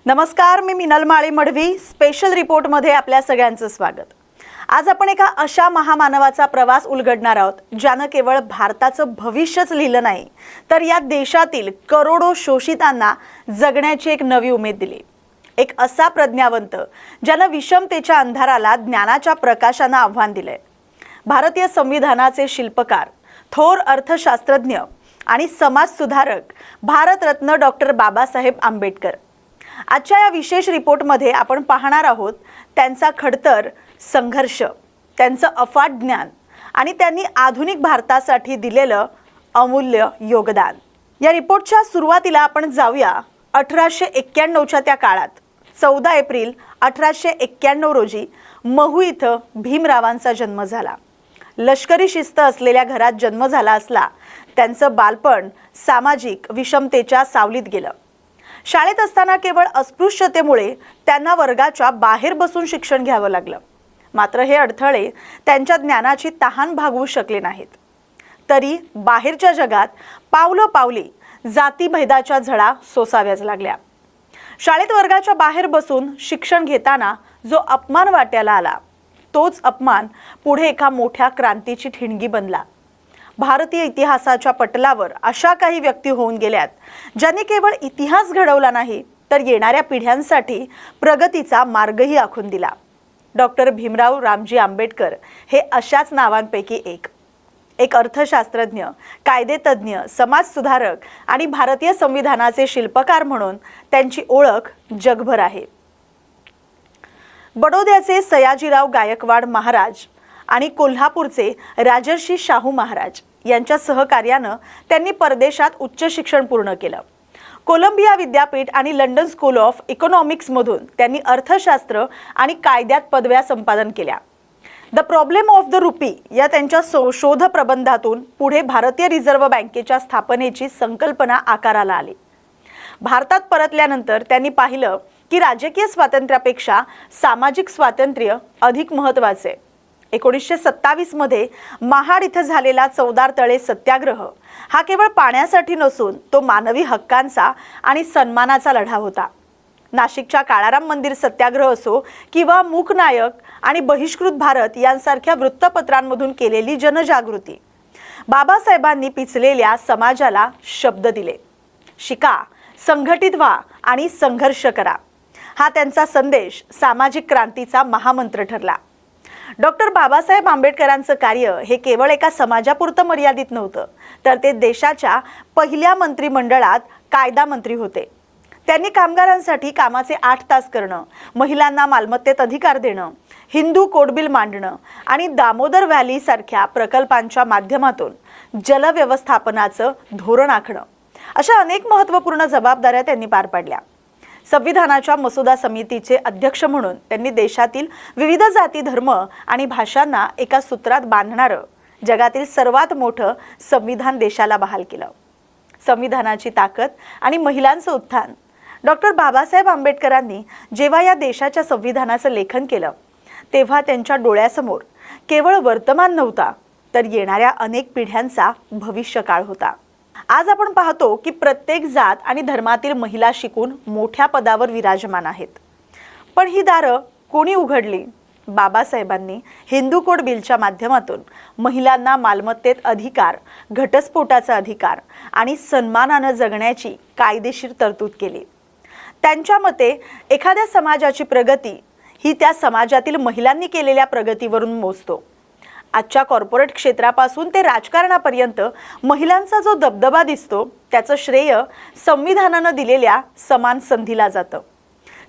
नमस्कार, मी मिनल माळी मढवी स्पेशल रिपोर्टमध्ये आपल्या सगळ्यांचं स्वागत। आज आपण एका अशा महामानवाचा प्रवास उलगडणार आहोत ज्यानं केवळ भारताचं भविष्यच लिहिलं नाही तर या देशातील करोडो शोषितांना जगण्याची एक नवी उमेद दिली। एक असा प्रज्ञावंत ज्यानं विषमतेच्या अंधाराला ज्ञानाच्या प्रकाशानं आव्हान दिले। भारतीय संविधानाचे शिल्पकार, थोर अर्थशास्त्रज्ञ आणि समाज सुधारक भारतरत्न डॉक्टर बाबासाहेब आंबेडकर। आजच्या या विशेष रिपोर्टमध्ये आपण पाहणार आहोत त्यांचा खडतर संघर्ष, त्यांचं अफाट ज्ञान आणि त्यांनी आधुनिक भारतासाठी दिलेलं अमूल्य योगदान। या रिपोर्टच्या सुरुवातीला आपण जाऊया 1891च्या त्या काळात। 14 एप्रिल 1891 रोजी महू इथं भीमरावांचा जन्म झाला। लष्करी शिस्त असलेल्या घरात जन्म झाला असला त्यांचं बालपण सामाजिक विषमतेच्या सावलीत गेलं। शाळेत असताना केवळ अस्पृश्यतेमुळे त्यांना वर्गाच्या बाहेर बसून शिक्षण घ्यावं लागलं। मात्र हे अडथळे त्यांच्या ज्ञानाची तहान भागवू शकले नाहीत। तरी बाहेरच्या जगात पावलोपावली जातीभेदाच्या झळा सोसाव्याच लागल्या। शाळेत वर्गाच्या बाहेर बसून शिक्षण घेताना जो अपमान वाट्याला आला तोच अपमान पुढे एका मोठ्या क्रांतीची ठिणगी बनला। भारतीय इतिहासाच्या पटलावर अशा काही व्यक्ती होऊन गेल्यात ज्यांनी केवळ इतिहास घडवला नाही तर येणाऱ्या पिढ्यांसाठी प्रगतीचा मार्गही आखून दिला। डॉक्टर भीमराव रामजी आंबेडकर हे अशाच नावांपैकी एक अर्थशास्त्रज्ञ, कायदेतज्ञ, समाज सुधारक आणि भारतीय संविधानाचे शिल्पकार म्हणून त्यांची ओळख जगभर आहे। बडोद्याचे सयाजीराव गायकवाड महाराज आणि कोल्हापूरचे राजर्षी शाहू महाराज यांच्या सहकार्यानं त्यांनी परदेशात उच्च शिक्षण पूर्ण केलं। कोलंबिया विद्यापीठ आणि लंडन स्कूल ऑफ इकॉनॉमिक्स मधून त्यांनी अर्थशास्त्र आणि कायद्यात पदव्या संपादन केल्या। The problem of the rupee या त्यांच्या शोध प्रबंधातून पुढे भारतीय रिझर्व्ह बँकेच्या स्थापनेची संकल्पना आकाराला आली। भारतात परतल्यानंतर त्यांनी पाहिलं की राजकीय स्वातंत्र्यापेक्षा सामाजिक स्वातंत्र्य अधिक महत्त्वाचे। 1927 मध्ये महाड इथं झालेला चौदार तळे सत्याग्रह हा केवळ पाण्यासाठी नसून तो मानवी हक्कांचा आणि सन्मानाचा लढा होता। नाशिकच्या काळाराम मंदिर सत्याग्रह असो किंवा मूकनायक आणि बहिष्कृत भारत यांसारख्या वृत्तपत्रांमधून केलेली जनजागृती, बाबासाहेबांनी पिचलेल्या समाजाला शब्द दिले। शिका, संघटित व्हा आणि संघर्ष करा हा त्यांचा संदेश सामाजिक क्रांतीचा महामंत्र ठरला। डॉक्टर बाबासाहेब आंबेडकरांचं कार्य हे केवळ एका समाजापुरतं मर्यादित नव्हतं तर ते देशाच्या पहिल्या मंत्रिमंडळात कायदा मंत्री होते। त्यांनी कामगारांसाठी कामाचे 8 तास करणं, महिलांना मालमत्तेत अधिकार देणं, हिंदू कोड बिल मांडणं आणि दामोदर व्हॅली सारख्या प्रकल्पांच्या माध्यमातून जल व्यवस्थापनाचं धोरण आखणं अशा अनेक महत्त्वपूर्ण जबाबदाऱ्या त्यांनी पार पाडल्या। संविधानाच्या मसुदा समितीचे अध्यक्ष म्हणून त्यांनी देशातील विविध जाती, धर्म आणि भाषांना एका सूत्रात बांधणारं जगातील सर्वात मोठं संविधान देशाला बहाल केलं। संविधानाची ताकद आणि महिलांचं उत्थान। डॉक्टर बाबासाहेब आंबेडकरांनी जेव्हा या देशाच्या संविधानाचं लेखन केलं तेव्हा त्यांच्या डोळ्यासमोर केवळ वर्तमान नव्हता तर येणाऱ्या अनेक पिढ्यांचा भविष्यकाळ होता। आज आपण पाहतो की प्रत्येक जात आणि धर्मातील महिला शिकून मोठ्या पदावर विराजमान आहेत। पण ही दारं कोणी उघडली? बाबासाहेबांनी हिंदू कोड बिलच्या माध्यमातून महिलांना मालमत्तेत अधिकार, घटस्फोटाचा अधिकार आणि सन्मानानं जगण्याची कायदेशीर तरतूद केली। त्यांच्या मते एखाद्या समाजाची प्रगती ही त्या समाजातील महिलांनी केलेल्या प्रगतीवरून मोजतो। आजच्या कॉर्पोरेट क्षेत्रापासून ते राजकारणापर्यंत महिलांचा जो दबदबा दिसतो त्याचं श्रेय संविधानानं दिलेल्या समान संधीला जातं।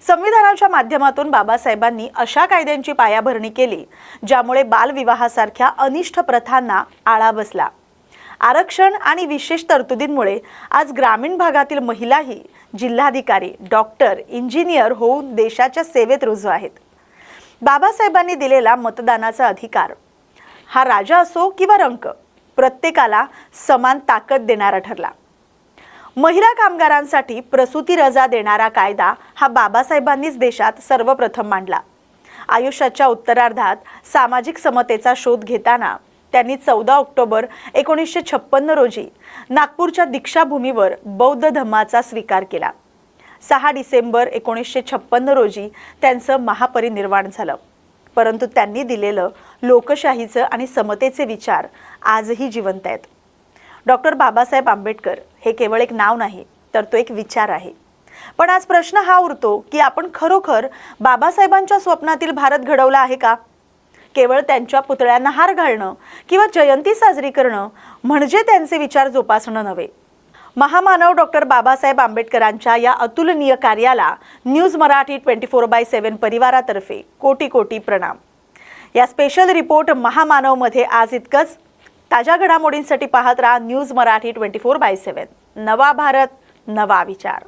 संविधानाच्या माध्यमातून बाबासाहेबांनी अशा कायद्यांची पायाभरणी केली ज्यामुळे बालविवाहासारख्या अनिष्ट प्रथांना आळा बसला। आरक्षण आणि विशेष तरतुदींमुळे आज ग्रामीण भागातील महिलाही जिल्हाधिकारी, डॉक्टर, इंजिनियर होऊन देशाच्या सेवेत रुजू आहेत। बाबासाहेबांनी दिलेला मतदानाचा अधिकार हा राजा असो किंवा रंक प्रत्येकाला समान ताकद देणारा ठरला। महिला कामगारांसाठी प्रसूती रजा देणारा कायदा हा बाबासाहेबांनीच देशात सर्वप्रथम मांडला। आयुष्याच्या उत्तरार्धात सामाजिक समतेचा शोध घेताना त्यांनी 14 ऑक्टोबर 1956 रोजी नागपूरच्या दीक्षाभूमीवर बौद्ध धम्माचा स्वीकार केला। 6 डिसेंबर 1956 रोजी त्यांचं महापरिनिर्वाण झालं. परंतु त्यांनी दिलेलं लोकशाहीचं आणि समतेचे विचार आजही जिवंत आहेत. डॉक्टर बाबासाहेब आंबेडकर हे केवळ एक नाव नाही, तर तो एक विचार आहे. पण आज प्रश्न हा उरतो की आपण खरोखर बाबासाहेबांच्या स्वप्नातील भारत घडवला आहे का? केवळ त्यांच्या पुतळ्यांना हार घालणं किंवा जयंती साजरी करणं म्हणजे त्यांचे विचार जोपासणं नव्हे. महामानव डॉक्टर बाबासाहेब आंबेडकरांच्या या अतुलनीय कार्याला न्यूज मराठी 24/7 परिवारातर्फे कोटी कोटी प्रणाम. या स्पेशल रिपोर्ट महामानवमध्ये आज इतकंच. ताज्या घडामोडींसाठी पाहत राहा न्यूज मराठी 24/7. नवा भारत, नवा विचार.